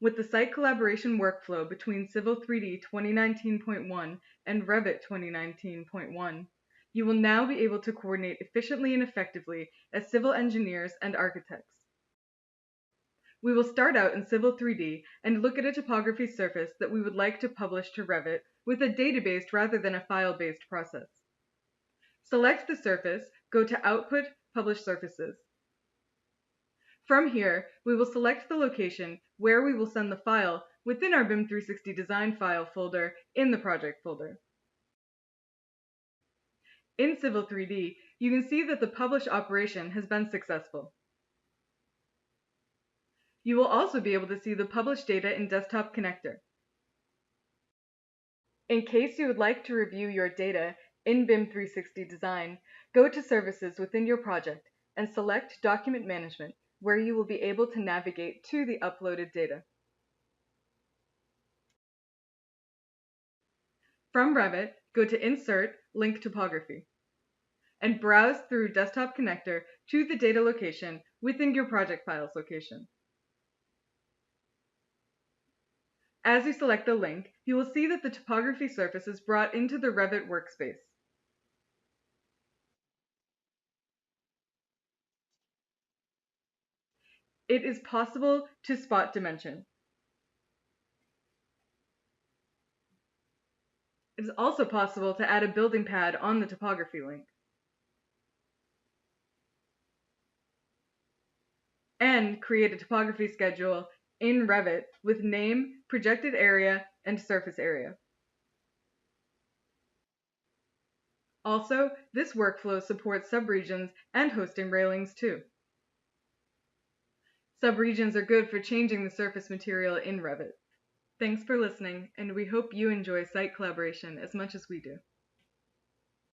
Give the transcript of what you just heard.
With the site collaboration workflow between Civil 3D 2019.1 and Revit 2019.1, you will now be able to coordinate efficiently and effectively as civil engineers and architects. We will start out in Civil 3D and look at a topography surface that we would like to publish to Revit with a data-based rather than a file-based process. Select the surface, go to Output, Publish Surfaces. From here, we will select the location where we will send the file within our BIM 360 Design file folder in the project folder. In Civil 3D, you can see that the publish operation has been successful. You will also be able to see the published data in Desktop Connector. In case you would like to review your data in BIM 360 Design, go to Services within your project and select Document Management, where you will be able to navigate to the uploaded data. From Revit, go to Insert, Link Topography, and browse through Desktop Connector to the data location within your project files location. As you select the link, you will see that the topography surface is brought into the Revit workspace. It is possible to spot dimension. It is also possible to add a building pad on the topography link. And create a topography schedule in Revit with name, projected area, and surface area. Also, this workflow supports subregions and hosting railings too. Subregions are good for changing the surface material in Revit. Thanks for listening, and we hope you enjoy site collaboration as much as we do.